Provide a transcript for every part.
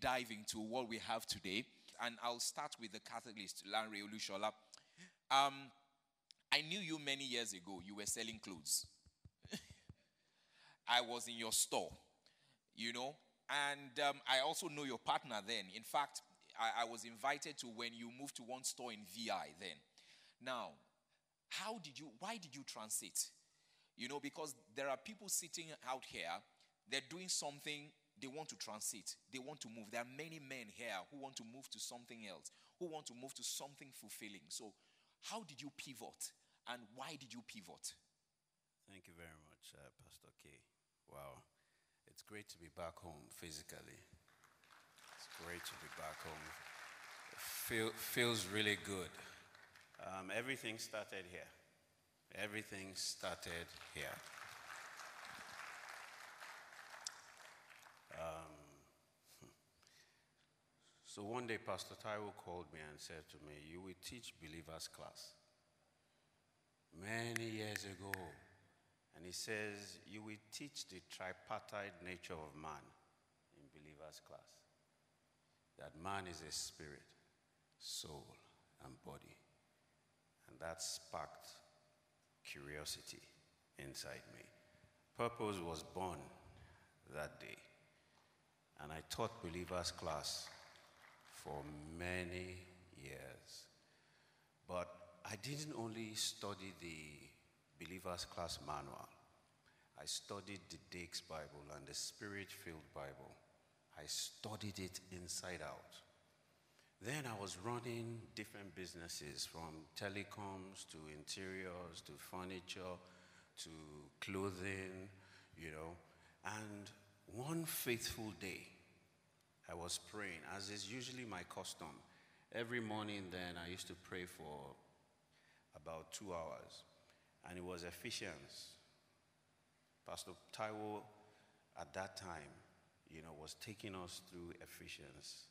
dive into what we have today. And I'll start with the catalyst, Lanre Olusola. I knew you many years ago. You were selling clothes. I was in your store, and I also know your partner then. In fact, I was invited to when you moved to one store in VI then. Now, why did you transit? Because there are people sitting out here, they're doing something, they want to transit, they want to move. There are many men here who want to move to something else, who want to move to something fulfilling. So, how did you pivot, and why did you pivot? Thank you very much, Pastor K. Wow. It's great to be back home physically. It's great to be back home. Feels really good. Everything started here. Everything started here. So one day, Pastor Taiwo called me and said to me, "You will teach believers class." Many years ago. And he says, "You will teach the tripartite nature of man in believers class. That man is a spirit, soul, and body." And that sparked curiosity inside me. Purpose was born that day. And I taught believers class for many years. But I didn't only study the Believer's Class Manual. I studied the Dake's Bible and the Spirit-Filled Bible. I studied it inside out. Then I was running different businesses, from telecoms to interiors to furniture to clothing, And one faithful day, I was praying, as is usually my custom. Every morning then, I used to pray for about 2 hours. And it was Ephesians. Pastor Taiwo, at that time, was taking us through Ephesians,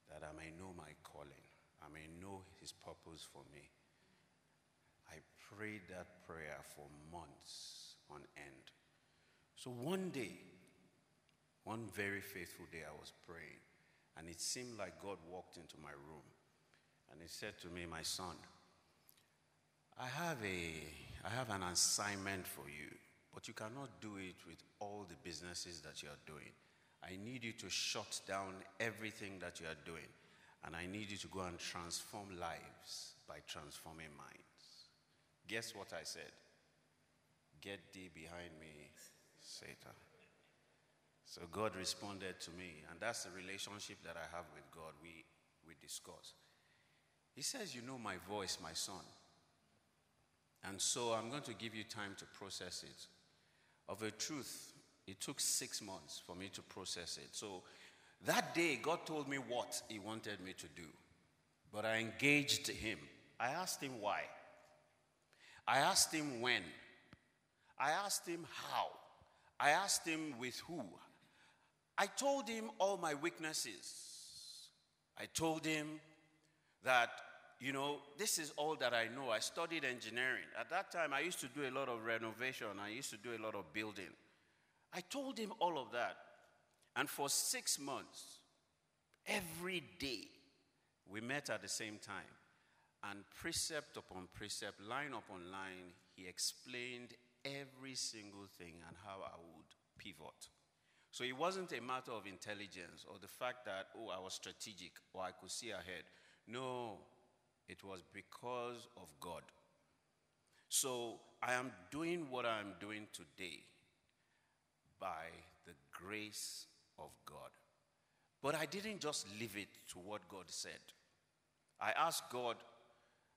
that I may know my calling. I may know his purpose for me. I prayed that prayer for months on end. So one day, one very faithful day, I was praying, and it seemed like God walked into my room, and he said to me, "My son, I have an assignment for you, but you cannot do it with all the businesses that you are doing. I need you to shut down everything that you are doing, and I need you to go and transform lives by transforming minds." Guess what I said? "Get thee behind me, Satan." So God responded to me, and that's the relationship that I have with God. We discuss. He says, "You know my voice, my son. And so I'm going to give you time to process it." Of a truth, it took 6 months for me to process it. So that day, God told me what he wanted me to do. But I engaged him. I asked him why. I asked him when. I asked him how. I asked him with who. I told him all my weaknesses. I told him that, this is all that I know. I studied engineering. At that time, I used to do a lot of renovation. I used to do a lot of building. I told him all of that. And for 6 months, every day, we met at the same time. And precept upon precept, line upon line, he explained every single thing and how I would pivot. So it wasn't a matter of intelligence or the fact that, I was strategic or I could see ahead. No. It was because of God. So I am doing what I am doing today by the grace of God. But I didn't just leave it to what God said. I asked God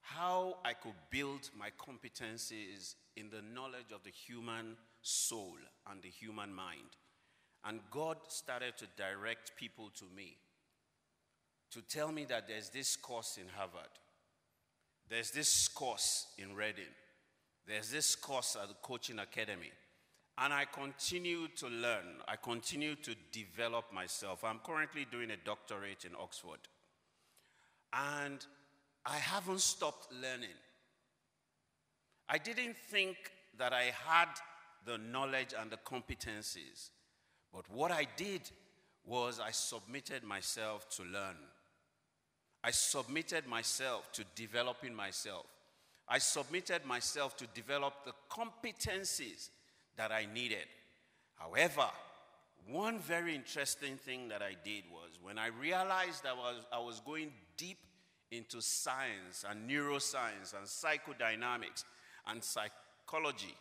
how I could build my competencies in the knowledge of the human soul and the human mind. And God started to direct people to me to tell me that there's this course in Harvard. There's this course in Reading. There's this course at the Coaching Academy. And I continue to learn. I continue to develop myself. I'm currently doing a doctorate in Oxford. And I haven't stopped learning. I didn't think that I had the knowledge and the competencies. But what I did was I submitted myself to learn. I submitted myself to developing myself. I submitted myself to develop the competencies that I needed. However, one very interesting thing that I did was when I realized that I was going deep into science and neuroscience and psychodynamics and psychology,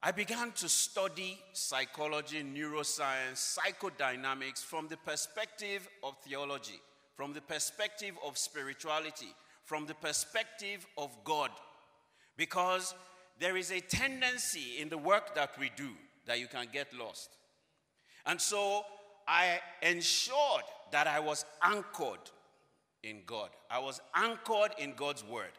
I began to study psychology, neuroscience, psychodynamics from the perspective of theology, from the perspective of spirituality, from the perspective of God. Because there is a tendency in the work that we do that you can get lost. And so I ensured that I was anchored in God. I was anchored in God's word.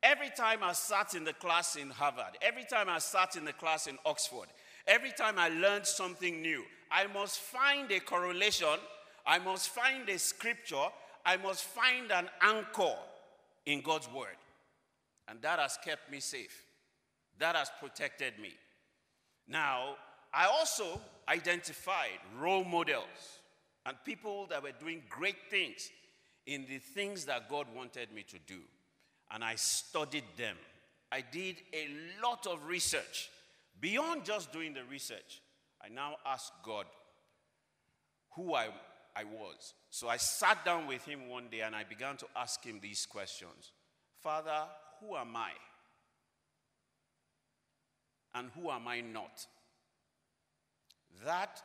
Every time I sat in the class in Harvard, every time I sat in the class in Oxford, every time I learned something new, I must find a correlation, I must find a scripture, I must find an anchor in God's word. And that has kept me safe. That has protected me. Now, I also identified role models and people that were doing great things in the things that God wanted me to do. And I studied them. I did a lot of research. Beyond just doing the research, I now asked God who I was. So I sat down with him one day and I began to ask him these questions. Father, who am I? And who am I not? That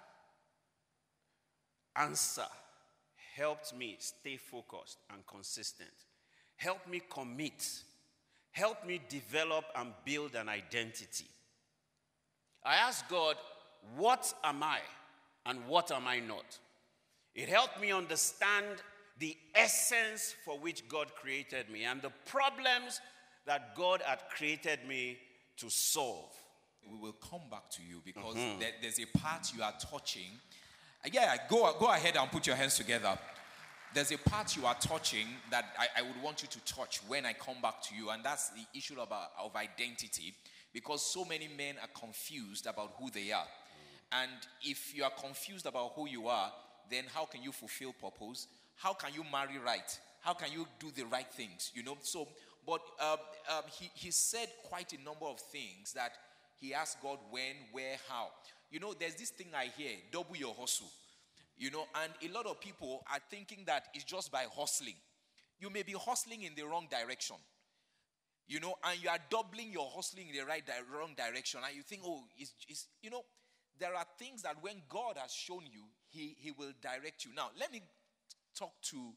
answer helped me stay focused and consistent. Helped me commit. Helped me develop and build an identity. I asked God, what am I and what am I not? It helped me understand the essence for which God created me and the problems that God had created me to solve. We will come back to you because there's a part you are touching. Yeah, go ahead and put your hands together. There's a part you are touching that I would want you to touch when I come back to you, and that's the issue of identity, because so many men are confused about who they are. And if you are confused about who you are, then how can you fulfill purpose? How can you marry right? How can you do the right things? So, but he said quite a number of things that he asked God when, where, how. There's this thing I hear, double your hustle. And a lot of people are thinking that it's just by hustling. You may be hustling in the wrong direction. And you are doubling your hustling in the wrong direction. And you think, there are things that when God has shown you, he will direct you. Now, let me talk to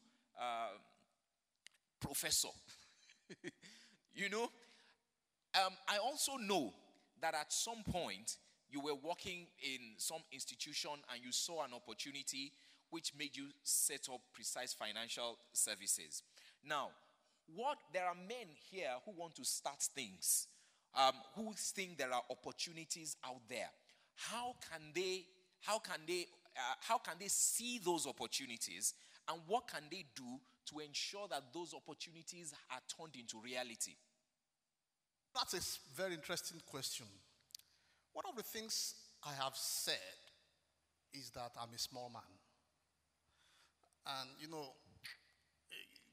Professor. I also know that at some point, you were working in some institution and you saw an opportunity which made you set up Precise Financial Services. Now, there are men here who want to start things, who think there are opportunities out there. How can they see those opportunities, and what can they do to ensure that those opportunities are turned into reality? That's a very interesting question. One of the things I have said is that I'm a small man. And,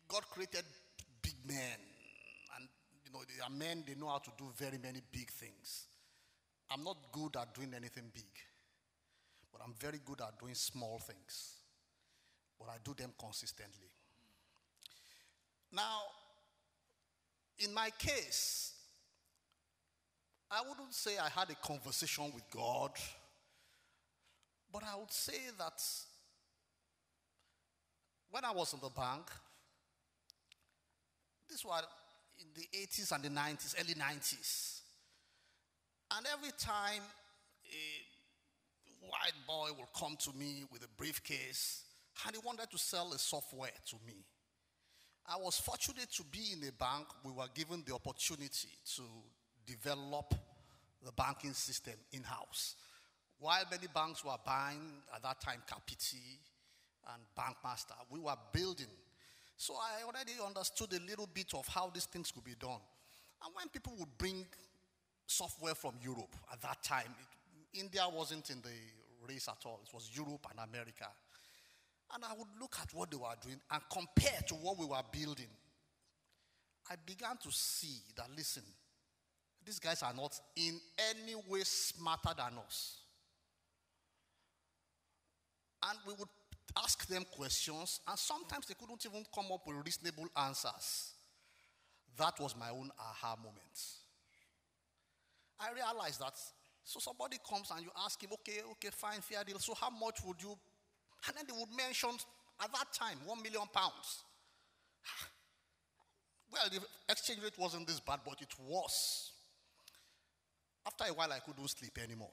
God created big men. And, they are men, they know how to do very many big things. I'm not good at doing anything big. But I'm very good at doing small things. But I do them consistently. Now, in my case, I wouldn't say I had a conversation with God, but I would say that when I was in the bank, this was in the 80s and the 90s, early 90s. And every time a white boy would come to me with a briefcase and he wanted to sell a software to me. I was fortunate to be in a bank. We were given the opportunity to develop the banking system in-house. While many banks were buying, at that time, Capiti and Bankmaster, we were building. So I already understood a little bit of how these things could be done. And when people would bring software from Europe at that time, India wasn't in the race at all. It was Europe and America. And I would look at what they were doing and compare to what we were building. I began to see that, listen, these guys are not in any way smarter than us. And we would ask them questions, and sometimes they couldn't even come up with reasonable answers. That was my own aha moment. I realized that, so somebody comes and you ask him, okay, fine, fair deal. So how much would you, and then they would mention, at that time, £1 million. Well, the exchange rate wasn't this bad, but it was. After a while, I couldn't sleep anymore.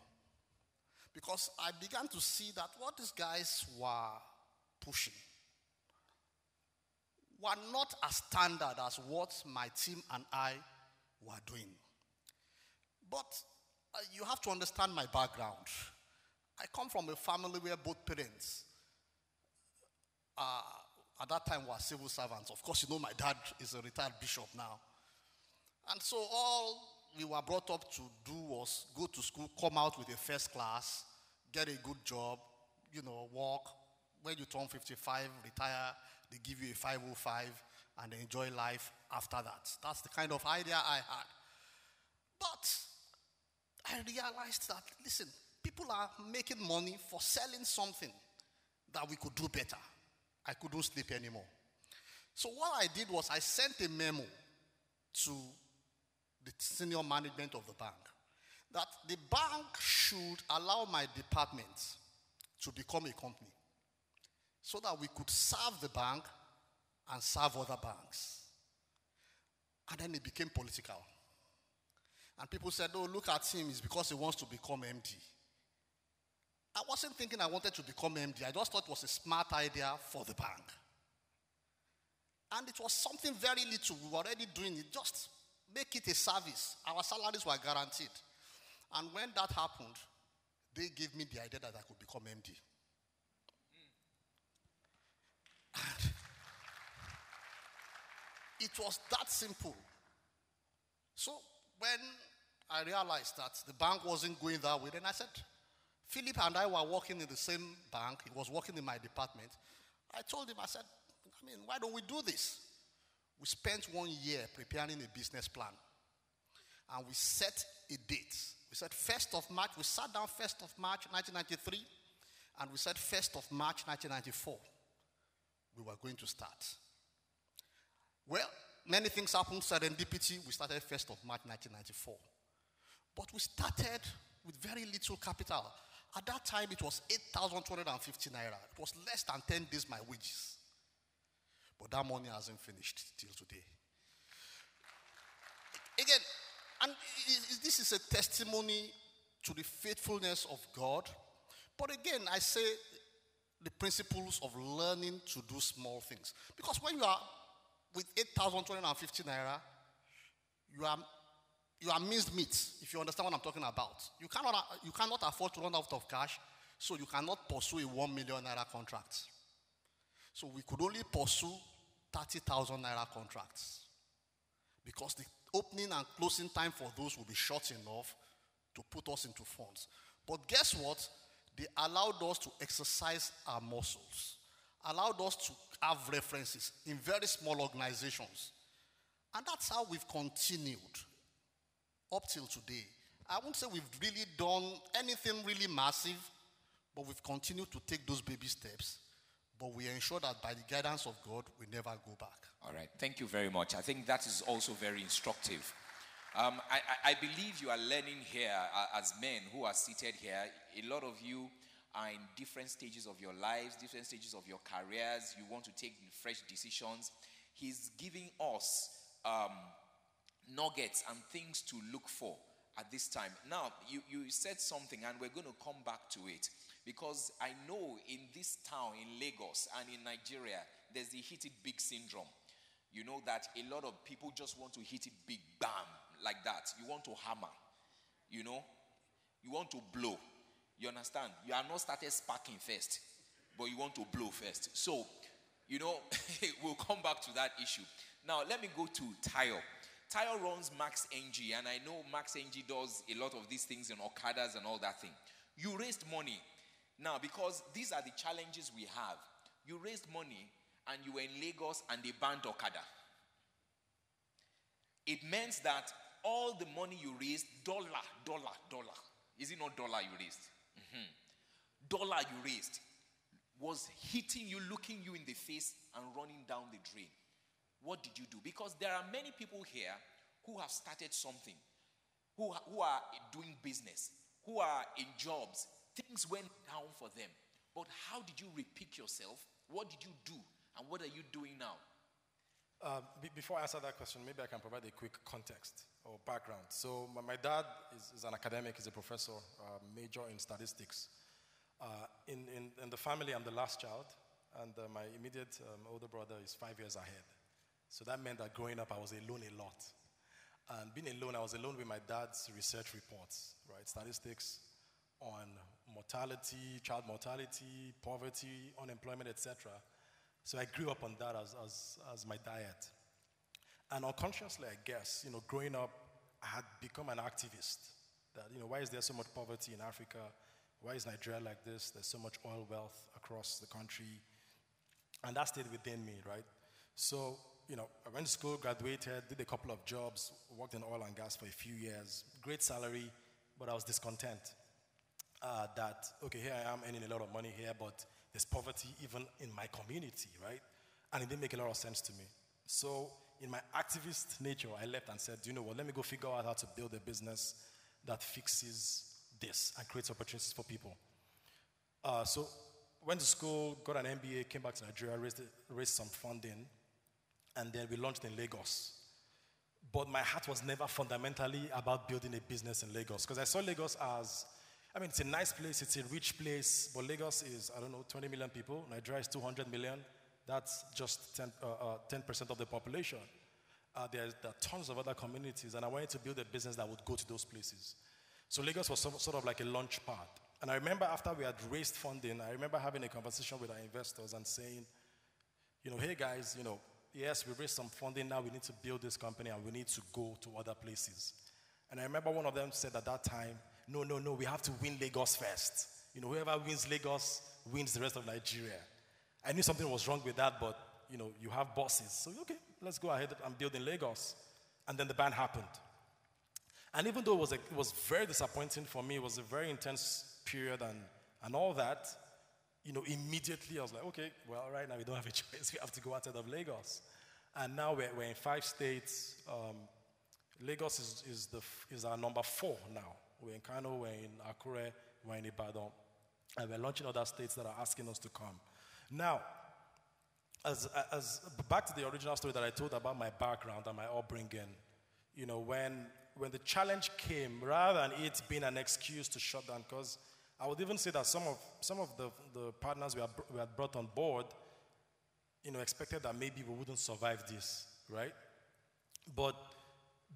Because I began to see that what these guys were pushing were not as standard as what my team and I were doing. But you have to understand my background. I come from a family where both parents at that time were civil servants. Of course, you know my dad is a retired bishop now. And so all we were brought up to do was go to school, come out with a first class, get a good job, work. When you turn 55, retire, they give you a 505 and enjoy life after that. That's the kind of idea I had. But I realized that, listen, people are making money for selling something that we could do better. I couldn't sleep anymore. So what I did was I sent a memo to the senior management of the bank that the bank should allow my department to become a company so that we could serve the bank and serve other banks. And then it became political. And people said, oh, look at him, it's because he wants to become MD. I wasn't thinking I wanted to become MD. I just thought it was a smart idea for the bank. And it was something very little. We were already doing it. Just make it a service. Our salaries were guaranteed. And when that happened, they gave me the idea that I could become MD. And it was that simple. So when I realized that the bank wasn't going that way, then I said, Philip and I were working in the same bank. He was working in my department. I told him, I said, why don't we do this? We spent 1 year preparing a business plan. And we set a date. We said 1st of March. We sat down 1st of March 1993. And we said 1st of March 1994. We were going to start. Well, many things happened. Serendipity. We started 1st of March 1994. But we started with very little capital. At that time, it was 8,250 naira. It was less than 10 days my wages. But that money hasn't finished till today. Again, and this is a testimony to the faithfulness of God. But again, I say the principles of learning to do small things. Because when you are with 8,250 naira, you are minced meat, if you understand what I'm talking about. You cannot afford to run out of cash, so you cannot pursue a 1 million naira contract. So we could only pursue 30,000 naira contracts because the opening and closing time for those will be short enough to put us into funds. But guess what? They allowed us to exercise our muscles, allowed us to have references in very small organizations. And that's how we've continued up till today. I won't say we've really done anything really massive, but we've continued to take those baby steps. But we ensure that by the guidance of God, we never go back. All right. Thank you very much. I think that is also very instructive. I believe you are learning here as men who are seated here. A lot of you are in different stages of your lives, different stages of your careers. You want to take fresh decisions. He's giving us nuggets and things to look for at this time. Now, you said something, and we're going to come back to it. Because I know in this town, in Lagos and in Nigeria, there's the hit it big syndrome. You know that a lot of people just want to hit it big, bam, like that. You want to hammer, you want to blow. You understand? You are not started sparking first, but you want to blow first. So, we'll come back to that issue. Now, let me go to Taiwo. Taiwo runs Max NG, and I know Max NG does a lot of these things in Okadas and all that thing. You raised money. Now, because these are the challenges we have, you raised money and you were in Lagos and they banned Okada. It meant that all the money you raised, dollar. Is it not dollar you raised? Dollar you raised was hitting you, looking you in the face and running down the drain. What did you do? Because there are many people here who have started something, who are doing business, who are in jobs. Things went down for them. But how did you repick yourself? What did you do? And what are you doing now? Before I answer that question, maybe I can provide a quick context or background. So my dad is an academic, he's a professor, major in statistics. In the family, I'm the last child, and my immediate older brother is 5 years ahead. So that meant that growing up, I was alone a lot. And being alone, I was alone with my dad's research reports, right? Statistics on mortality, child mortality, poverty, unemployment, etc. So I grew up on that as my diet. And unconsciously, I guess, growing up, I had become an activist. That, why is there so much poverty in Africa? Why is Nigeria like this? There's so much oil wealth across the country. And that stayed within me, right? So, I went to school, graduated, did a couple of jobs, worked in oil and gas for a few years. Great salary, but I was discontent. Here I am earning a lot of money here, but there's poverty even in my community, right? And it didn't make a lot of sense to me. So in my activist nature, I left and said, let me go figure out how to build a business that fixes this and creates opportunities for people. So went to school, got an MBA, came back to Nigeria, raised some funding, and then we launched in Lagos. But my heart was never fundamentally about building a business in Lagos, because I saw Lagos as, it's a nice place, it's a rich place, but Lagos is, 20 million people. Nigeria is 200 million. That's just 10% of the population. There are tons of other communities, and I wanted to build a business that would go to those places. So Lagos was sort of like a launch pad. And I remember after we had raised funding, I remember having a conversation with our investors and saying, hey guys, yes, we raised some funding, now we need to build this company and we need to go to other places. And I remember one of them said at that time, no, we have to win Lagos first. Whoever wins Lagos wins the rest of Nigeria. I knew something was wrong with that, but, you have bosses. So, okay, let's go ahead and build in Lagos. And then the ban happened. And even though it was very disappointing for me, it was a very intense period and all that, immediately I was like, okay, well, right now we don't have a choice. We have to go outside of Lagos. And now we're in 5 states. Lagos is our number 4 now. We're in Kano, we're in Akure, we're in Ibadan. And we're launching other states that are asking us to come. Now, as back to the original story that I told about my background and my upbringing, when the challenge came, rather than it being an excuse to shut down, because I would even say that some of the partners we had brought on board, expected that maybe we wouldn't survive this, right? But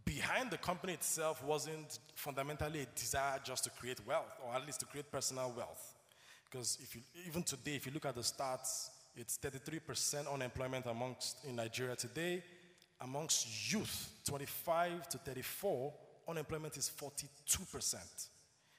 behind the company itself wasn't fundamentally a desire just to create wealth, or at least to create personal wealth. Because even today, if you look at the stats, it's 33% unemployment in Nigeria today. Amongst youth, 25 to 34, unemployment is 42%.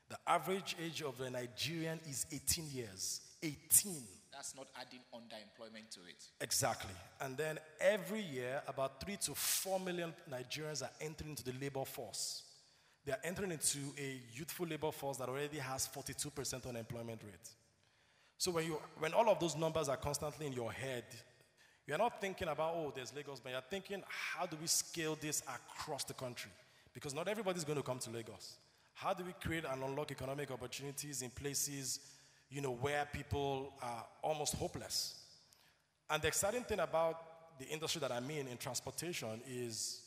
The average age of a Nigerian is 18 years. 18. That's not adding underemployment to it. Exactly. And then every year, about 3 to 4 million Nigerians are entering into the labor force. They are entering into a youthful labor force that already has 42% unemployment rate. So when all of those numbers are constantly in your head, you're not thinking about, there's Lagos, but you're thinking, how do we scale this across the country? Because not everybody's going to come to Lagos. How do we create and unlock economic opportunities in places, where people are almost hopeless? And the exciting thing about the industry that I'm in transportation is,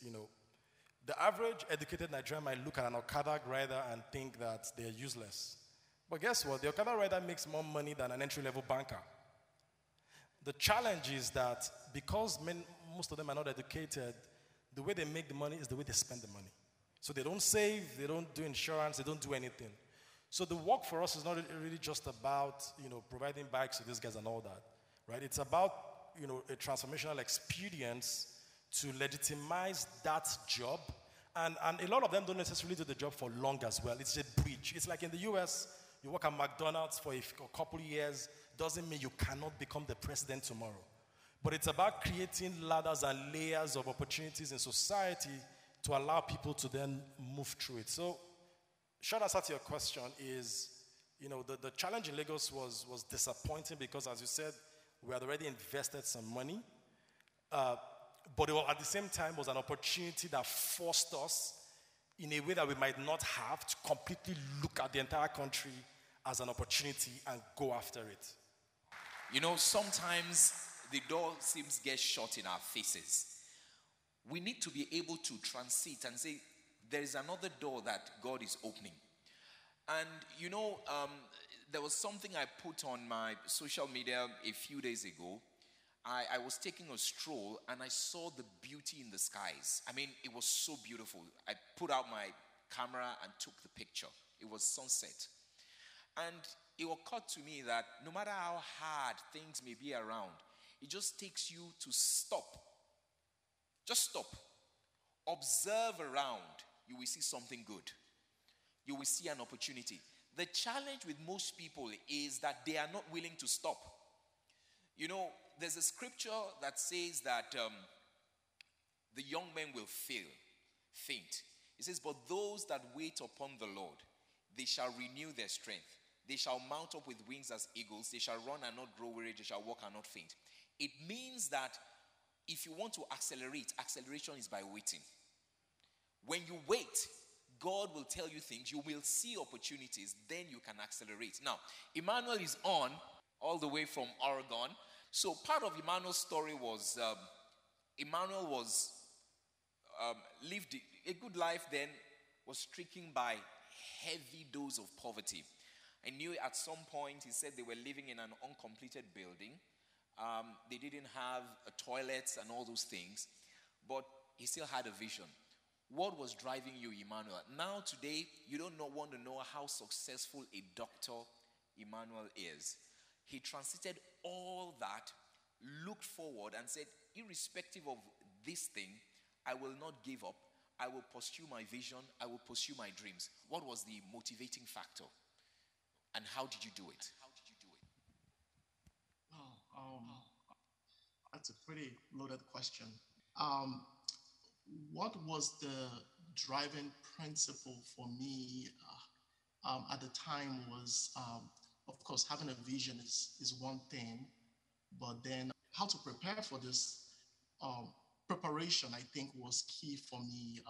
the average educated Nigerian might look at an Okada rider and think that they're useless. But guess what? The Okada rider makes more money than an entry-level banker. The challenge is that because most of them are not educated, the way they make the money is the way they spend the money. So they don't save, they don't do insurance, they don't do anything. So the work for us is not really just about, providing bikes to these guys and all that, right? It's about, a transformational experience to legitimize that job. And a lot of them don't necessarily do the job for long as well. It's a bridge. It's like in the US, You work at McDonald's for a couple of years doesn't mean you cannot become the president tomorrow. But it's about creating ladders and layers of opportunities in society to allow people to then move through it. So, short answer to your question is, the challenge in Lagos was disappointing because, as you said, we had already invested some money. But at the same time, was an opportunity that forced us in a way that we might not have to completely look at the entire country as an opportunity and go after it. Sometimes the door seems to get shut in our faces. We need to be able to transit and say, there is another door that God is opening. And, there was something I put on my social media a few days ago. I was taking a stroll and I saw the beauty in the skies. I mean, it was so beautiful. I put out my camera and took the picture. It was sunset. And it occurred to me that no matter how hard things may be around, it just takes you to stop. Just stop. Observe around. You will see something good. You will see an opportunity. The challenge with most people is that they are not willing to stop. There's a scripture that says that the young men will faint. It says, but those that wait upon the Lord, they shall renew their strength. They shall mount up with wings as eagles. They shall run and not grow weary. They shall walk and not faint. It means that if you want to accelerate, acceleration is by waiting. When you wait, God will tell you things. You will see opportunities. Then you can accelerate. Now, Emmanuel is on all the way from Oregon. So part of Emmanuel's story was Emmanuel lived a good life, then was stricken by heavy dose of poverty. I knew at some point he said they were living in an uncompleted building. They didn't have toilets and all those things, but he still had a vision. What was driving you, Emmanuel? Now today, you don't want to know how successful a doctor Emmanuel is. He transited all that, looked forward and said, irrespective of this thing, I will not give up. I will pursue my vision. I will pursue my dreams. What was the motivating factor? And how did you do it? That's a pretty loaded question. What was the driving principle for me at the time was, of course, having a vision is one thing, but then how to prepare for this preparation, I think, was key for me.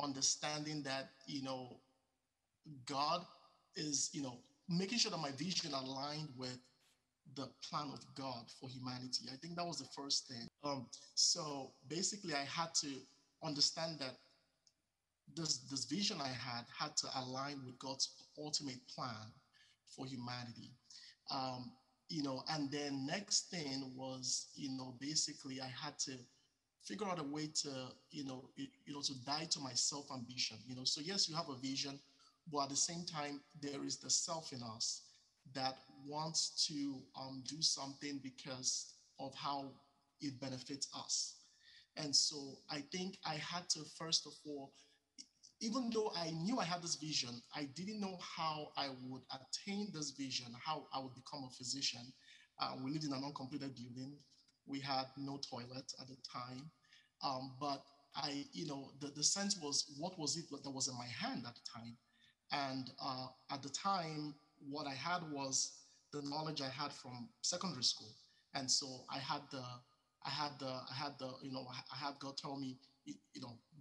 Understanding that, God is, making sure that my vision aligned with the plan of God for humanity. I think that was the first thing. So basically, I had to understand that this vision I had to align with God's ultimate plan for humanity. And then next thing was, basically I had to figure out a way to, to die to my self-ambition. So yes, you have a vision, but at the same time, there is the self in us that wants to do something because of how it benefits us. And so I think I had to, first of all, even though I knew I had this vision, I didn't know how I would attain this vision, how I would become a physician. We lived in an uncompleted building. We had no toilet at the time. But the sense was, what was it that was in my hand at the time? And at the time, what I had was the knowledge I had from secondary school. And so I had God tell me,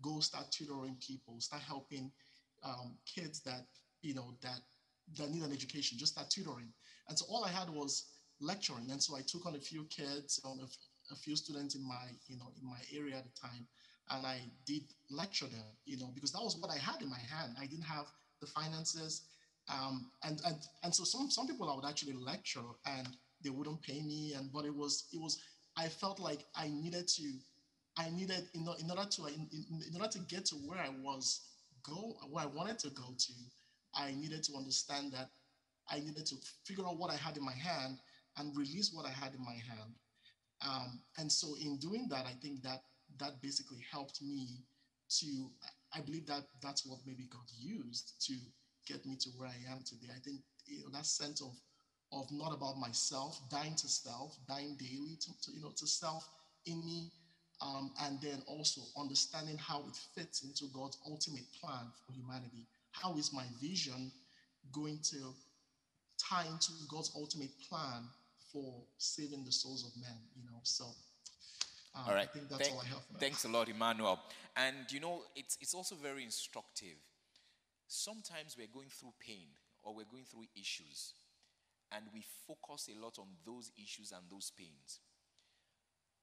go start tutoring people, start helping kids that need an education, just start tutoring. And so all I had was lecturing. And so I took on a few kids, a few students in my area at the time, and I did lecture them, because that was what I had in my hand. I didn't have the finances. And so some people I would actually lecture and they wouldn't pay me. But it was, I felt like I needed, in order to get to where I wanted to go to, I needed to understand that I needed to figure out what I had in my hand and release what I had in my hand. And so in doing that, I think that basically helped me to, I believe that that's what maybe God used to get me to where I am today. I think that sense of not about myself, dying to self, dying daily to self in me, and then also understanding how it fits into God's ultimate plan for humanity. How is my vision going to tie into God's ultimate plan for saving the souls of men? So all right. I think that's all I have for now. Thanks a lot, Emmanuel. And it's also very instructive. Sometimes we're going through pain or we're going through issues, and we focus a lot on those issues and those pains.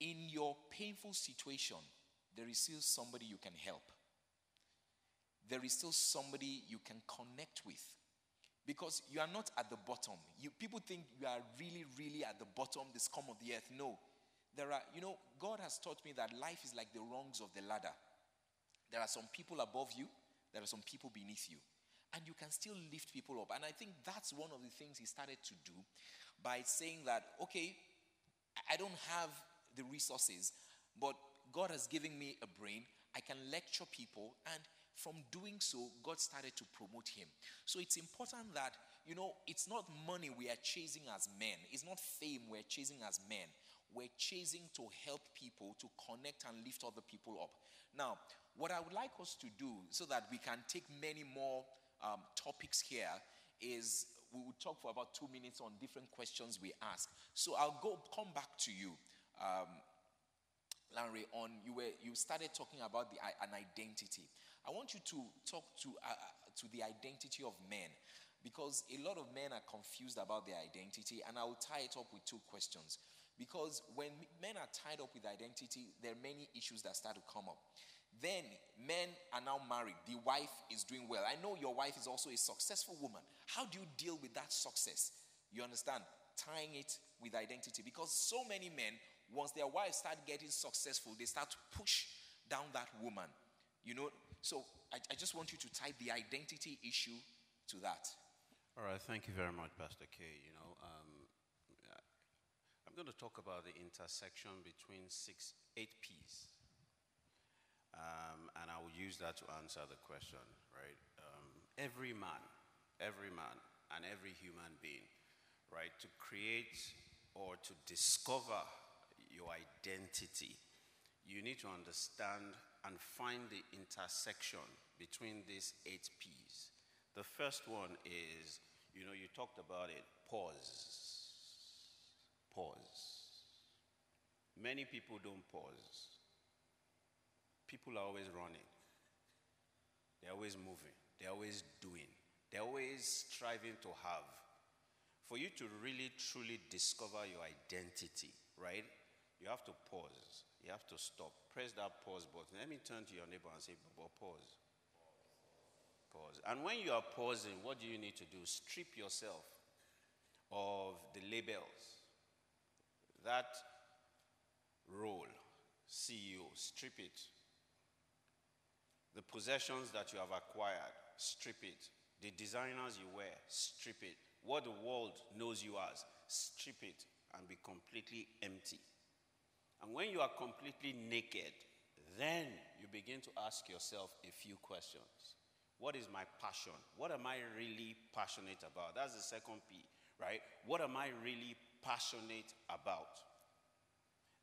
In your painful situation, there is still somebody you can help. There is still somebody you can connect with. Because you are not at the bottom. People think you are really, really at the bottom, the scum of the earth. No. God has taught me that life is like the rungs of the ladder. There are some people above you, there are some people beneath you. And you can still lift people up. And I think that's one of the things he started to do by saying that, okay, I don't have the resources, but God has given me a brain. I can lecture people, and from doing so, God started to promote him. So it's important that, it's not money we are chasing as men. It's not fame we're chasing as men. We're chasing to help people, to connect and lift other people up. Now, what I would like us to do so that we can take many more topics here is we will talk for about 2 minutes on different questions we ask. So I'll come back to you. Lanre, you started talking about an identity. I want you to talk to the identity of men, because a lot of men are confused about their identity, and I will tie it up with 2 questions. Because when men are tied up with identity, there are many issues that start to come up. Then men are now married. The wife is doing well. I know your wife is also a successful woman. How do you deal with that success? You understand? Tying it with identity. Because so many men, once their wives start getting successful, they start to push down that woman. So I just want you to tie the identity issue to that. All right, thank you very much, Pastor K. I'm going to talk about the intersection between 8 P's. And I will use that to answer the question, right? Every man, and every human being, right, to create or to discover your identity, you need to understand and find the intersection between these 8 P's. The first one is, you talked about it, pause. Many people don't pause. People are always running. They're always moving. They're always doing. They're always striving to have. For you to really, truly discover your identity, right? You have to pause. You have to stop. Press that pause button. Let me turn to your neighbor and say, pause. Pause. And when you are pausing, what do you need to do? Strip yourself of the labels. That role, CEO, strip it. The possessions that you have acquired, strip it. The designers you wear, strip it. What the world knows you as, strip it and be completely empty. And when you are completely naked, then you begin to ask yourself a few questions. What is my passion? What am I really passionate about? That's the second P, right? What am I really passionate about?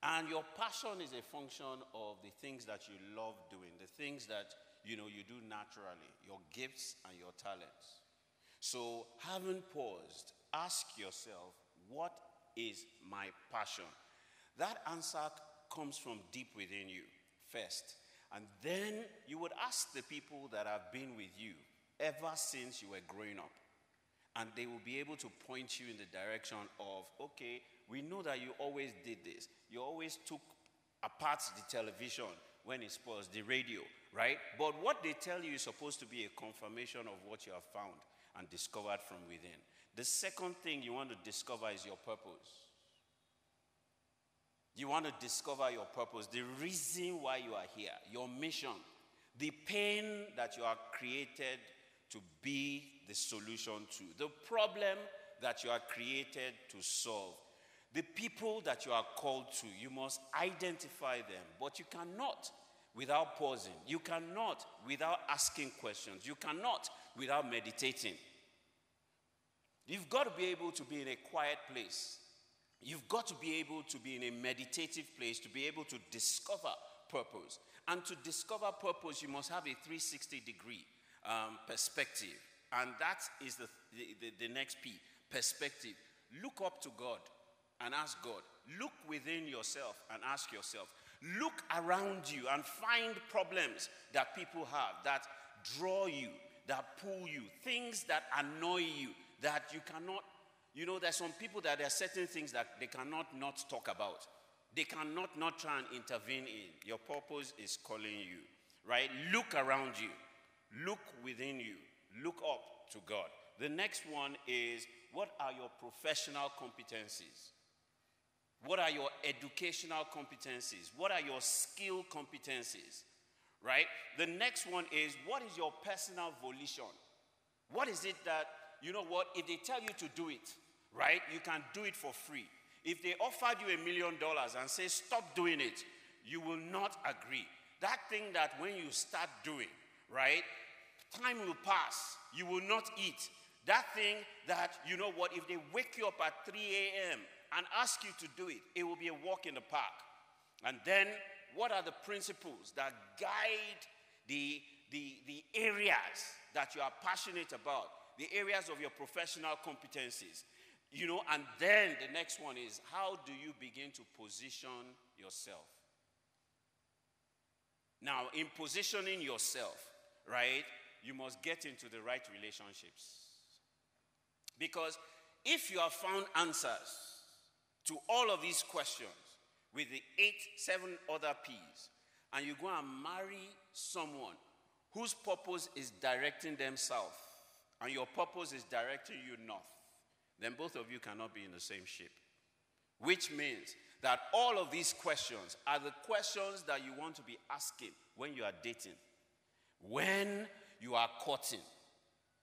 And your passion is a function of the things that you love doing, the things that you do naturally, your gifts and your talents. So, having paused, ask yourself, what is my passion? That answer comes from deep within you first. And then you would ask the people that have been with you ever since you were growing up. And they will be able to point you in the direction of, okay, we know that you always did this. You always took apart the television when it spoils, the radio, right? But what they tell you is supposed to be a confirmation of what you have found and discovered from within. The second thing you want to discover is your purpose. You want to discover your purpose, the reason why you are here, your mission, the pain that you are created to be the solution to, the problem that you are created to solve, the people that you are called to. You must identify them, but you cannot without pausing. You cannot without asking questions. You cannot without meditating. You've got to be able to be in a quiet place. You've got to be able to be in a meditative place to be able to discover purpose. And to discover purpose, you must have a 360-degree perspective. And that is the next P, perspective. Look up to God and ask God. Look within yourself and ask yourself. Look around you and find problems that people have, that draw you, that pull you, things that annoy you, that you cannot, there's some people that there are certain things that they cannot not talk about. They cannot not try and intervene in. Your purpose is calling you, right? Look around you. Look within you. Look up to God. The next one is, what are your professional competencies? What are your educational competencies? What are your skill competencies? Right? The next one is, what is your personal volition? What is it that, if they tell you to do it, right, you can do it for free. If they offered you $1 million and say, stop doing it, you will not agree. That thing that when you start doing, right, time will pass. You will not eat. That thing that, if they wake you up at 3 a.m. and ask you to do it, it will be a walk in the park. And then, what are the principles that guide the areas that you are passionate about, the areas of your professional competencies? And then the next one is, how do you begin to position yourself? Now, in positioning yourself, right, you must get into the right relationships. Because if you have found answers to all of these questions with the 7 other P's, and you go and marry someone whose purpose is directing them south, and your purpose is directing you north, then both of you cannot be in the same ship. Which means that all of these questions are the questions that you want to be asking when you are dating, when you are courting.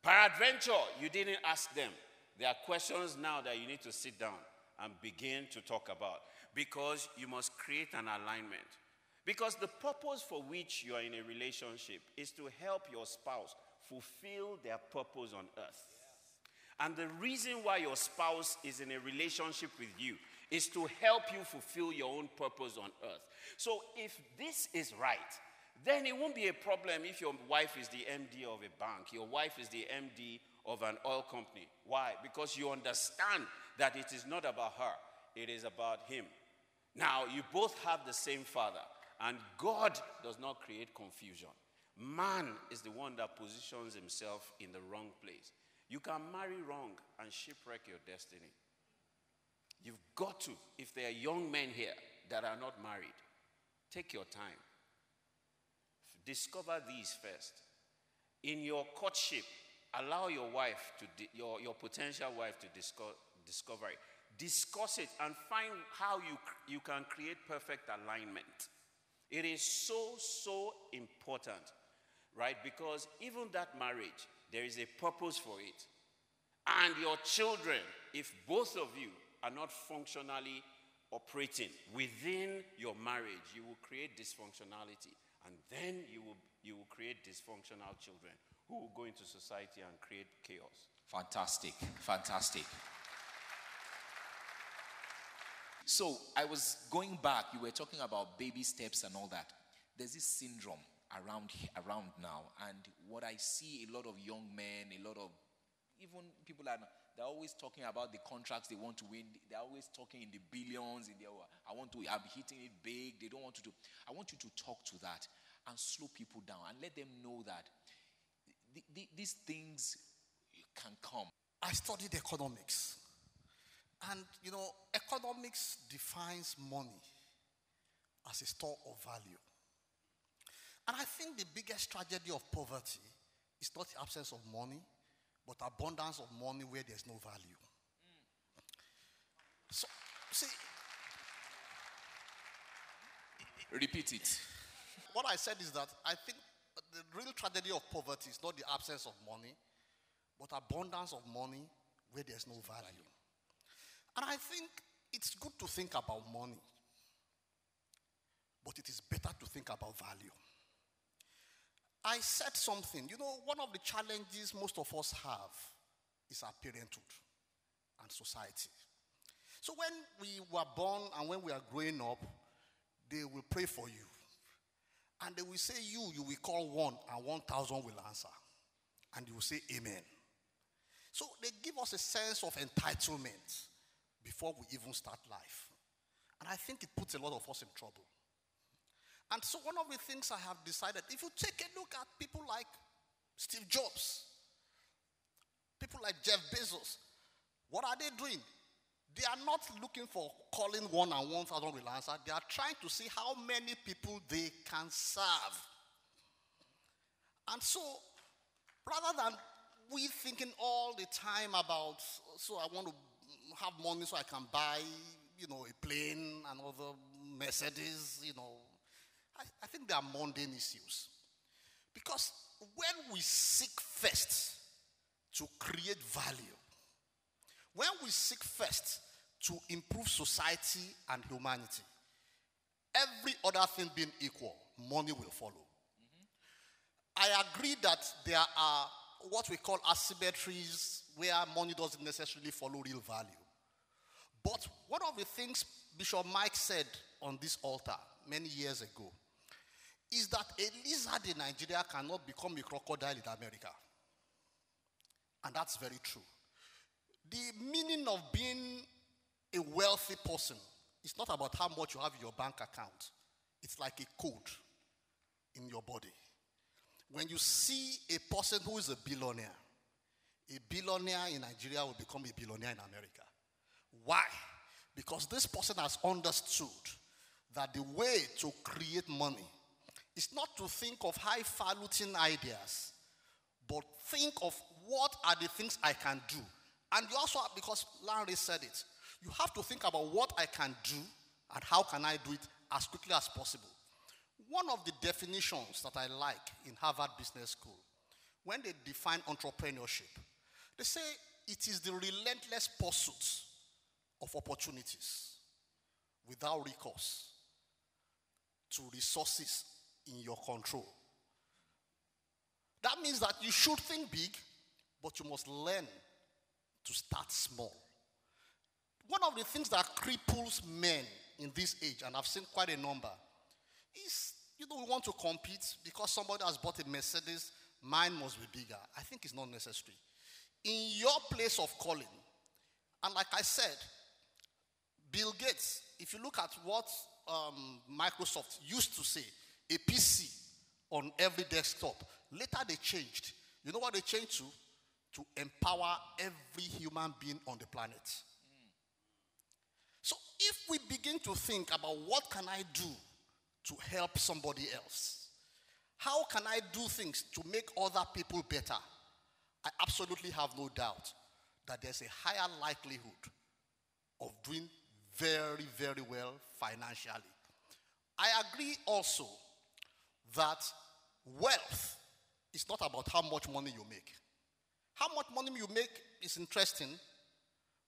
Peradventure, you didn't ask them. There are questions now that you need to sit down and begin to talk about, because you must create an alignment. Because the purpose for which you are in a relationship is to help your spouse fulfill their purpose on earth. And the reason why your spouse is in a relationship with you is to help you fulfill your own purpose on earth. So if this is right, then it won't be a problem if your wife is the MD of a bank, your wife is the MD of an oil company. Why? Because you understand that it is not about her, it is about him. Now, you both have the same father, and God does not create confusion. Man is the one that positions himself in the wrong place. You can marry wrong and shipwreck your destiny. You've got to, if there are young men here that are not married, take your time. Discover these first. In your courtship, allow your wife your potential wife to discover it. Discuss it and find how you can create perfect alignment. It is so important, right? Because even that marriage, there is a purpose for it. And your children, if both of you are not functionally operating within your marriage, you will create dysfunctionality. And then you will create dysfunctional children who will go into society and create chaos. Fantastic. So I was going back, you were talking about baby steps and all that. There's this syndrome around now, and what I see, a lot of young men, a lot of even people they're always talking about the contracts they want to win. They're always talking in the billions. I'm hitting it big. They don't want to do. I want you to talk to that and slow people down and let them know that these things can come. I studied economics. And, economics defines money as a store of value. And I think the biggest tragedy of poverty is not the absence of money, but abundance of money where there's no value. So, see. Repeat it. What I said is that I think the real tragedy of poverty is not the absence of money, but abundance of money where there's no value. And I think it's good to think about money, but it is better to think about value. I said something. You know, one of the challenges most of us have is our parenthood and society. So when we were born and when we are growing up, they will pray for you. And they will say you will call 1 and 1,000 will answer. And you will say amen. So they give us a sense of entitlement before we even start life. And I think it puts a lot of us in trouble. And so one of the things I have decided, if you take a look at people like Steve Jobs, people like Jeff Bezos, what are they doing? They are not looking for calling 1 and 1,000 will answer. They are trying to see how many people they can serve. And so, rather than we thinking all the time about, so I want to have money so I can buy, a plane and other Mercedes, I think they are mundane issues. Because when we seek first to create value, when we seek first to improve society and humanity, every other thing being equal, money will follow. I agree that there are what we call asymmetries where money doesn't necessarily follow real value. But one of the things Bishop Mike said on this altar many years ago is that a lizard in Nigeria cannot become a crocodile in America. And that's very true. The meaning of being a wealthy person is not about how much you have in your bank account. It's like a code in your body. When you see a person who is a billionaire in Nigeria will become a billionaire in America. Why? Because this person has understood that the way to create money is not to think of highfalutin ideas, but think of what are the things I can do. And you also, because Lanre said it, you have to think about what I can do and how can I do it as quickly as possible. One of the definitions that I like in Harvard Business School, when they define entrepreneurship, they say it is the relentless pursuit of opportunities without recourse to resources in your control. That means that you should think big, but you must learn to start small. One of the things that cripples men in this age, and I've seen quite a number, is, we want to compete because somebody has bought a Mercedes, mine must be bigger. I think it's not necessary. In your place of calling, and like I said, Bill Gates, if you look at what Microsoft used to say, a PC on every desktop, later they changed. You know what they changed to? To empower every human being on the planet. So if we begin to think about what can I do to help somebody else, how can I do things to make other people better, I absolutely have no doubt that there's a higher likelihood of doing very, very well financially. I agree also that wealth is not about how much money you make. How much money you make is interesting,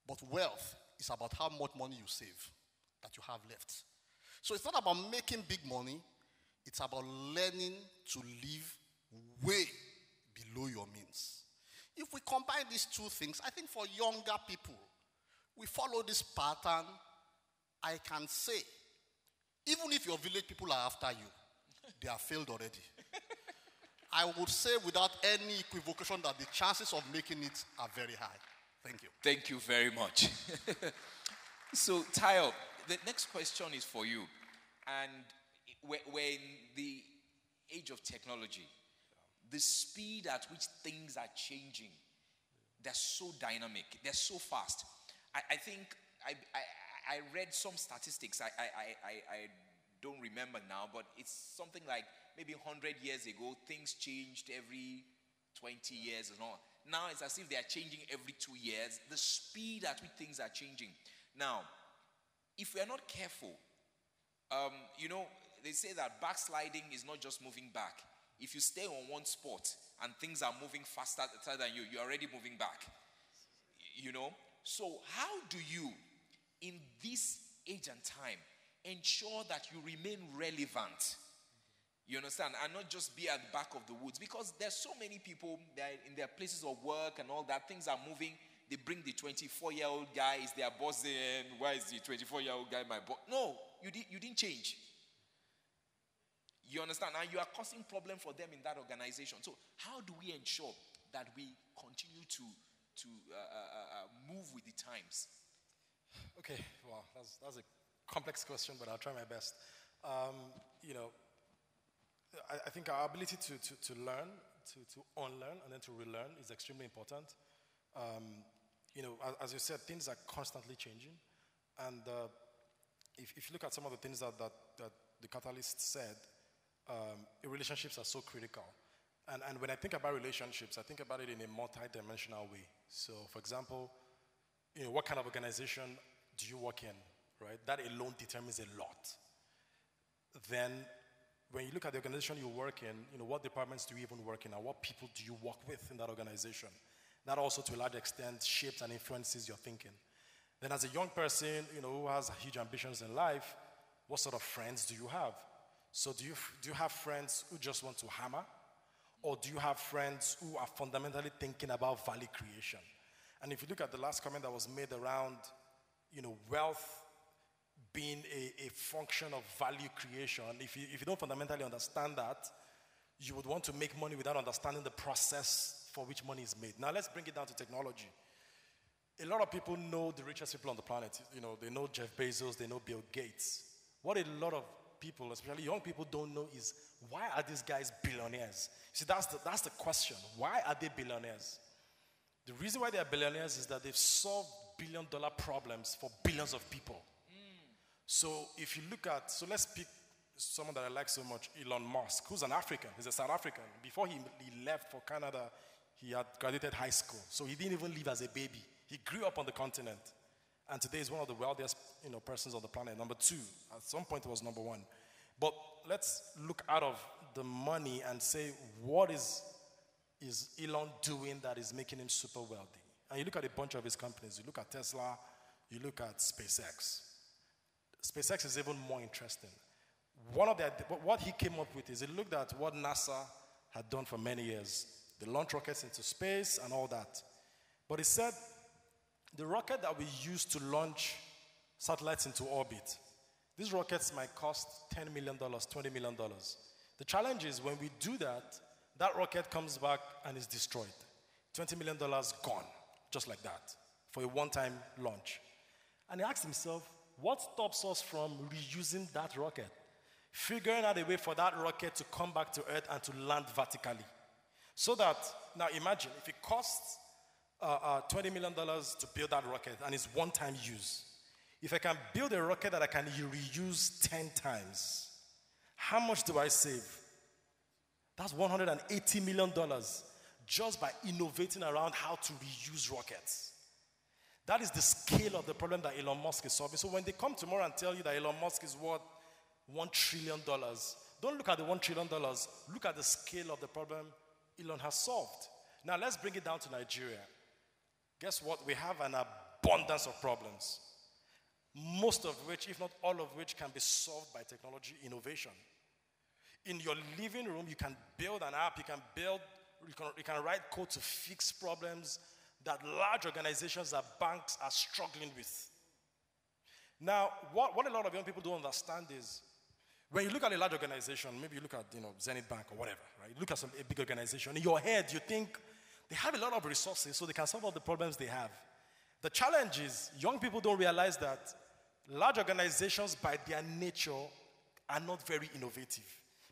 but wealth is about how much money you save, that you have left. So it's not about making big money, it's about learning to live way below your means. If we combine these two things, I think for younger people, we follow this pattern, I can say, even if your village people are after you, they have failed already. I would say without any equivocation that the chances of making it are very high. Thank you. Thank you very much. So, Taiwo, the next question is for you. And we're in the age of technology. The speed at which things are changing, they're so dynamic, they're so fast. I think I read some statistics. I don't remember now, but it's something like maybe 100 years ago, things changed every 20 years and all. Now it's as if they are changing every 2 years. The speed at which things are changing. Now, if we are not careful, they say that backsliding is not just moving back. If you stay on one spot and things are moving faster than you, you're already moving back. So how do you, in this age and time, ensure that you remain relevant? You understand? And not just be at the back of the woods. Because there's so many people that in their places of work and all that, things are moving. They bring the 24-year-old guy, is their boss there, and why is the 24-year-old guy my boss? No, you didn't change. You understand? And you are causing problem for them in that organization. So how do we ensure that we continue to move with the times? Okay, well, that's a complex question, but I'll try my best. I think our ability to learn, to unlearn, and then to relearn is extremely important. As you said, things are constantly changing. And if you look at some of the things that the catalyst said, relationships are so critical. And when I think about relationships, I think about it in a multi-dimensional way. So, for example, what kind of organization do you work in, right? That alone determines a lot. Then, when you look at the organization you work in, what departments do you even work in, and what people do you work with in that organization? That also, to a large extent, shapes and influences your thinking. Then, as a young person, who has huge ambitions in life, what sort of friends do you have? So do you have friends who just want to hammer? Or do you have friends who are fundamentally thinking about value creation? And if you look at the last comment that was made around, wealth being a function of value creation, if you don't fundamentally understand that, you would want to make money without understanding the process for which money is made. Now let's bring it down to technology. A lot of people know the richest people on the planet. They know Jeff Bezos, they know Bill Gates. What a lot of people, especially young people, don't know is, why are these guys billionaires? See, that's the question. Why are they billionaires? The reason why they are billionaires is that they've solved billion-dollar problems for billions of people. So if you look at, let's pick someone that I like so much, Elon Musk, who's an African. He's a South African. Before he left for Canada, he had graduated high school. So he didn't even live as a baby. He grew up on the continent. And today he's one of the wealthiest persons on the planet. Number two. At some point he was number one. But let's look out of the money and say, what is Elon doing that is making him super wealthy? And you look at a bunch of his companies. You look at Tesla. You look at SpaceX. SpaceX is even more interesting. What he came up with is he looked at what NASA had done for many years. They launched rockets into space and all that. But he said, the rocket that we use to launch satellites into orbit, these rockets might cost $10 million, $20 million. The challenge is when we do that, that rocket comes back and is destroyed. $20 million gone, just like that, for a one-time launch. And he asked himself, what stops us from reusing that rocket? Figuring out a way for that rocket to come back to Earth and to land vertically. So that, now imagine, if it costs $20 million to build that rocket and it's one-time use, if I can build a rocket that I can reuse 10 times, how much do I save? That's $180 million just by innovating around how to reuse rockets. That is the scale of the problem that Elon Musk is solving. So when they come tomorrow and tell you that Elon Musk is worth $1 trillion, don't look at the $1 trillion, look at the scale of the problem Elon has solved. Now let's bring it down to Nigeria. Guess what? We have an abundance of problems. Most of which, if not all of which, can be solved by technology innovation. In your living room, you can build an app, you can write code to fix problems that large organizations, that banks are struggling with. Now, what a lot of young people don't understand is, when you look at a large organization, maybe you look at Zenith Bank or whatever, right? You look at a big organization, in your head you think they have a lot of resources so they can solve all the problems they have. The challenge is, young people don't realize that large organizations by their nature are not very innovative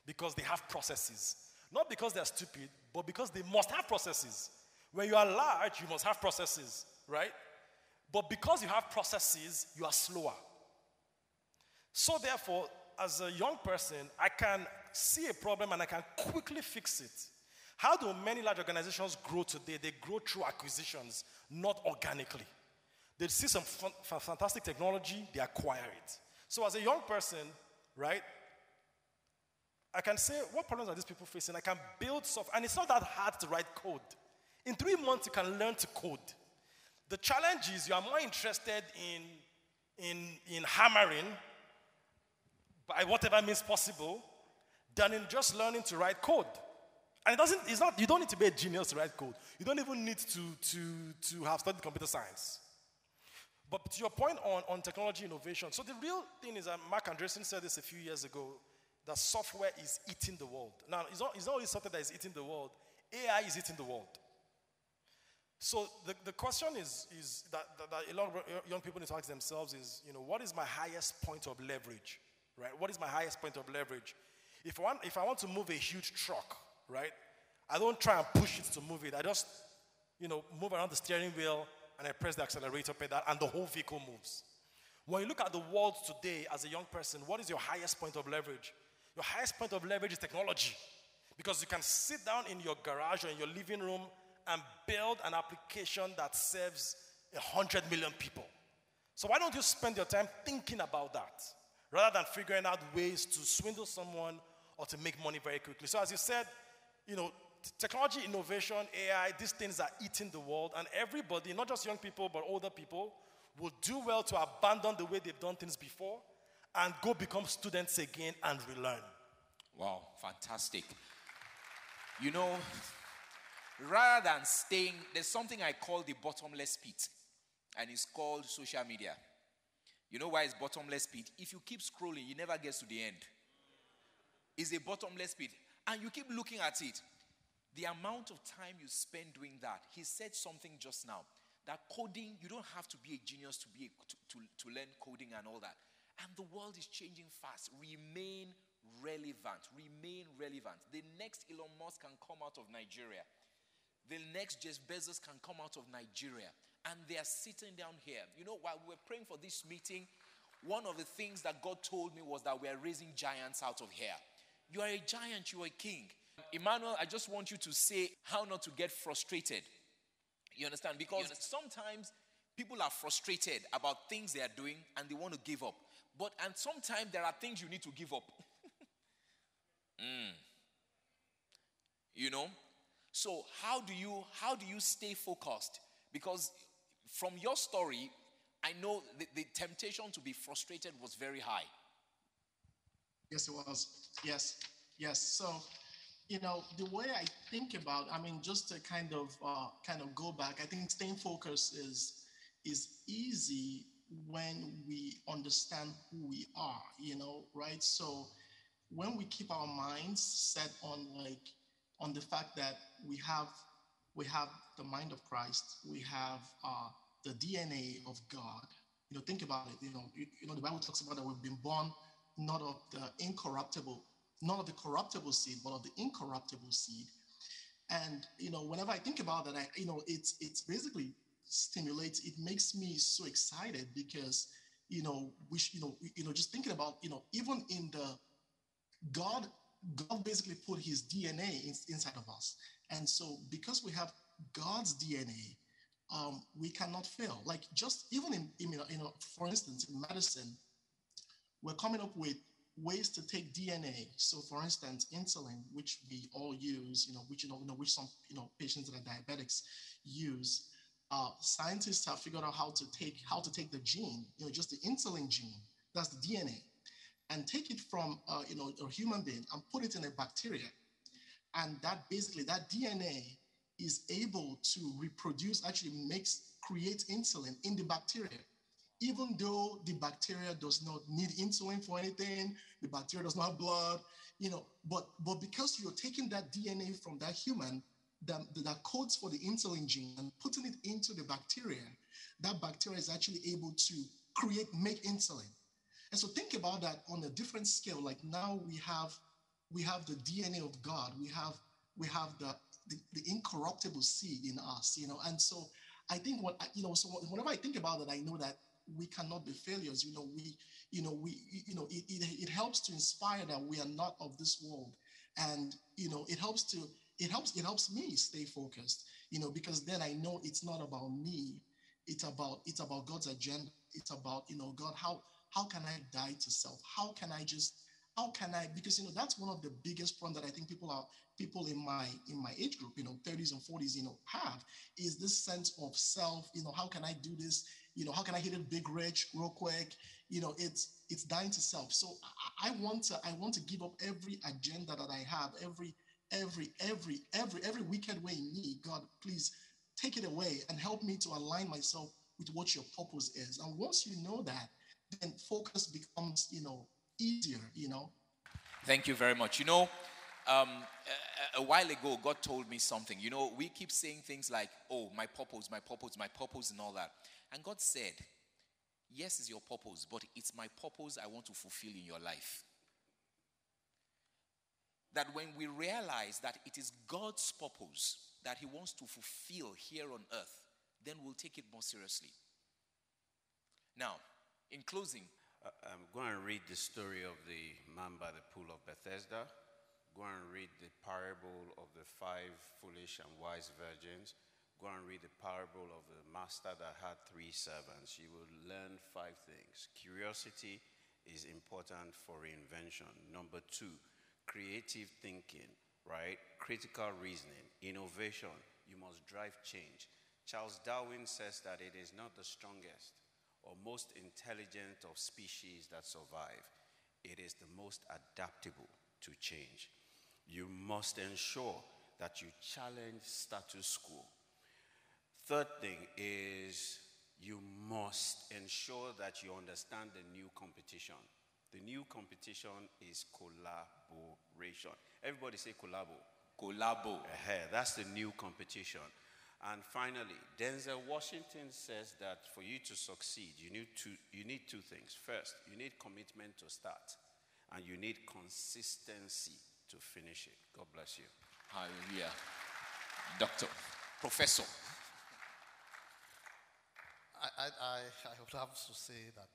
because they have processes. Not because they're stupid, but because they must have processes. When you are large, you must have processes, right? But because you have processes, you are slower. So therefore, as a young person, I can see a problem and I can quickly fix it. How do many large organizations grow today? They grow through acquisitions, not organically. They see some fantastic technology, they acquire it. So as a young person, right, I can say, what problems are these people facing? I can build software, and it's not that hard to write code. In 3 months, you can learn to code. The challenge is you are more interested in hammering by whatever means possible than in just learning to write code. And you don't need to be a genius to write code. You don't even need to have studied computer science. But to your point on technology innovation, so the real thing is that Mark Andreessen said this a few years ago, that software is eating the world. Now, it's not only software that is eating the world, AI is eating the world. So the question is that a lot of young people need to ask themselves is, what is my highest point of leverage, right? What is my highest point of leverage? If I want to move a huge truck, right, I don't try and push it to move it. I just, move around the steering wheel and I press the accelerator pedal and the whole vehicle moves. When you look at the world today as a young person, what is your highest point of leverage? Your highest point of leverage is technology. Because you can sit down in your garage or in your living room and build an application that serves 100 million people. So why don't you spend your time thinking about that rather than figuring out ways to swindle someone or to make money very quickly? So as you said, technology, innovation, AI, these things are eating the world, and everybody, not just young people but older people, will do well to abandon the way they've done things before and go become students again and relearn. Wow, fantastic. Rather than staying, there's something I call the bottomless pit, and it's called social media. You know why it's bottomless pit? If you keep scrolling, you never get to the end. It's a bottomless pit, and you keep looking at it. The amount of time you spend doing that, he said something just now, that coding, you don't have to be a genius to learn coding and all that. And the world is changing fast. Remain relevant. Remain relevant. The next Elon Musk can come out of Nigeria. The next Jeff Bezos can come out of Nigeria. And they are sitting down here. While we were praying for this meeting, one of the things that God told me was that we are raising giants out of here. You are a giant, you are a king. Emmanuel, I just want you to say how not to get frustrated. You understand? Because sometimes people are frustrated about things they are doing and they want to give up. And sometimes there are things you need to give up. So how do you stay focused? Because from your story, I know the temptation to be frustrated was very high. Yes, it was. Yes. So, the way I think about, just to kind of go back, I think staying focused is easy when we understand who we are, right? So when we keep our minds set on the fact that we have the mind of Christ, we have the DNA of God. Think about it. The Bible talks about that we've been born not of the incorruptible, not of the corruptible seed, but of the incorruptible seed. And whenever I think about that, it's basically stimulates. It makes me so excited because just thinking about even in the God basically put His DNA inside of us, and so because we have God's DNA, we cannot fail. Like just even in for instance, in medicine, we're coming up with ways to take DNA. So, for instance, insulin, which we all use, which some patients that are diabetics use. Scientists have figured out how to take the gene, just the insulin gene, that's the DNA, and take it from a human being and put it in a bacteria, and that DNA is able to reproduce, actually create insulin in the bacteria. Even though the bacteria does not need insulin for anything, the bacteria does not have blood, but because you're taking that DNA from that human that codes for the insulin gene and putting it into the bacteria, that bacteria is actually able to make insulin. And so think about that on a different scale. Like now we have the DNA of God. We have the incorruptible seed in us, and so I think so whenever I think about it, I know that we cannot be failures. It helps to inspire that we are not of this world, and it helps me stay focused. Because then I know it's not about me. It's about God's agenda. It's about God. How can I die to self? How can I just how can I, because, that's one of the biggest problems that I think people in my age group, 30s and 40s, have, is this sense of self, how can I do this? How can I hit it big, rich, real quick? It's dying to self. So I want to give up every agenda that I have, every wicked way in me. God, please take it away and help me to align myself with what your purpose is. And once you know that, then focus becomes, easier, Thank you very much. A while ago, God told me something. We keep saying things like, oh, my purpose, and all that. And God said, yes, it's your purpose, but it's my purpose I want to fulfill in your life. That when we realize that it is God's purpose that he wants to fulfill here on earth, then we'll take it more seriously. Now, in closing, I'm going to read the story of the man by the pool of Bethesda. Go and read the parable of the 5 foolish and wise virgins. Go and read the parable of the master that had 3 servants. You will learn 5 things. Curiosity is important for reinvention. Number 2, creative thinking, right? Critical reasoning, innovation. You must drive change. Charles Darwin says that it is not the strongest or most intelligent of species that survive. It is the most adaptable to change. You must ensure that you challenge status quo. Third thing is you must ensure that you understand the new competition. The new competition is collaboration. Everybody say collabo. collabo. That's the new competition. And finally, Denzel Washington says that for you to succeed, you need 2 things. First, you need commitment to start, and you need consistency to finish it. God bless you. Hallelujah. Doctor, professor. I would have to say that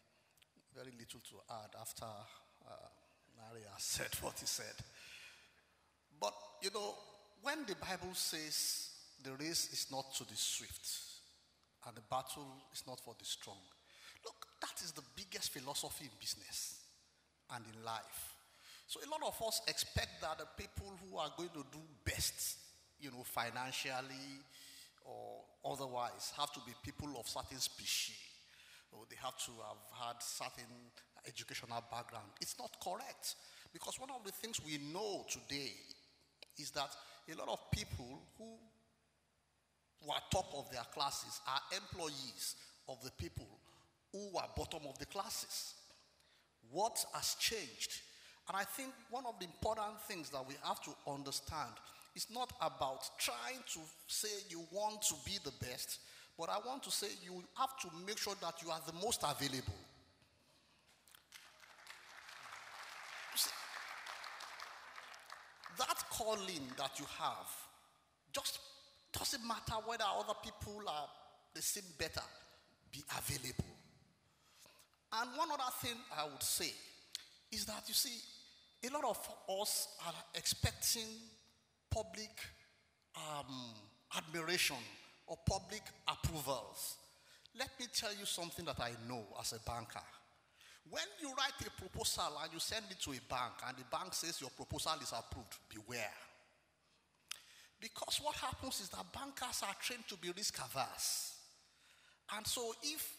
very little to add after Lanre has said what he said. But, when the Bible says the race is not to the swift and the battle is not for the strong, look, that is the biggest philosophy in business and in life. So a lot of us expect that the people who are going to do best, financially or otherwise, have to be people of certain species, or they have to have had certain educational background. It's not correct, because one of the things we know today is that a lot of people who are top of their classes are employees of the people who are bottom of the classes. What has changed? And I think one of the important things that we have to understand is not about trying to say you want to be the best, but I want to say you have to make sure that you are the most available. You see, that calling that you have just doesn't matter whether other people they seem better. Be available. And one other thing I would say is that, you see, a lot of us are expecting public admiration or public approvals. Let me tell you something that I know as a banker. When you write a proposal and you send it to a bank and the bank says your proposal is approved, beware. Because what happens is that bankers are trained to be risk averse. And so if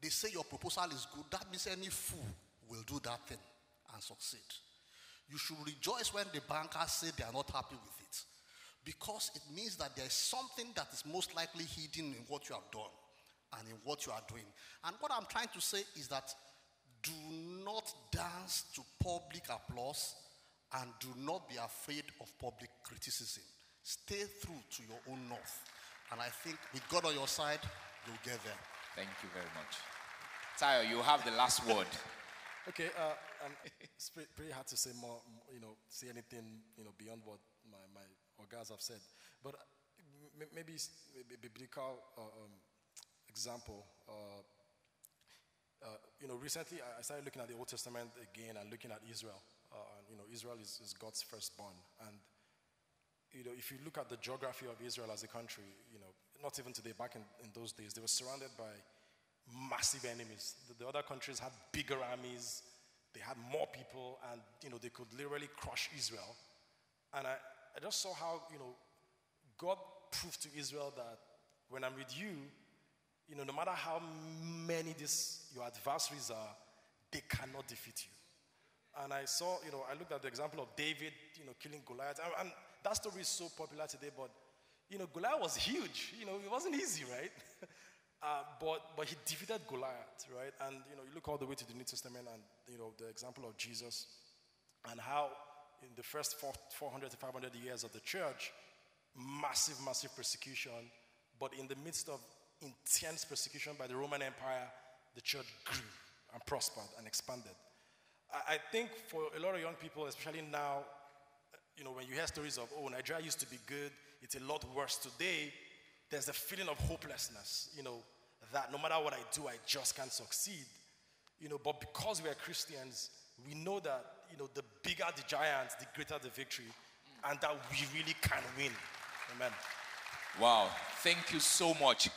they say your proposal is good, that means any fool will do that thing and succeed. You should rejoice when the bankers say they are not happy with it, because it means that there is something that is most likely hidden in what you have done and in what you are doing. And what I'm trying to say is that do not dance to public applause and do not be afraid of public criticism. Stay true to your own north. And I think with God on your side, you'll get there. Thank you very much. Taiwo, you have the last word. Okay, it's pretty hard to say more, say anything, beyond what my guys have said. But maybe a biblical example. Recently I started looking at the Old Testament again and looking at Israel. Israel is God's firstborn. And, if you look at the geography of Israel as a country, not even today, back in those days, they were surrounded by massive enemies. The other countries had bigger armies They had more people, and they could literally crush Israel. And I just saw how God proved to Israel that when I'm with you, no matter how many your adversaries are, they cannot defeat you. And I saw, I looked at the example of David, killing Goliath. And that story is so popular today, but, Goliath was huge. It wasn't easy, right? But he defeated Goliath, right? And, you look all the way to the New Testament and, the example of Jesus and how in the first 400 to 500 years of the church, massive persecution, but in the midst of intense persecution by the Roman Empire, the church grew and prospered and expanded. I think for a lot of young people, especially now, when you hear stories of, Nigeria used to be good, it's a lot worse today, there's a feeling of hopelessness, that no matter what I do, I just can't succeed. But because we are Christians, we know that, the bigger the giants, the greater the victory, and that we really can win. Amen. Wow, thank you so much.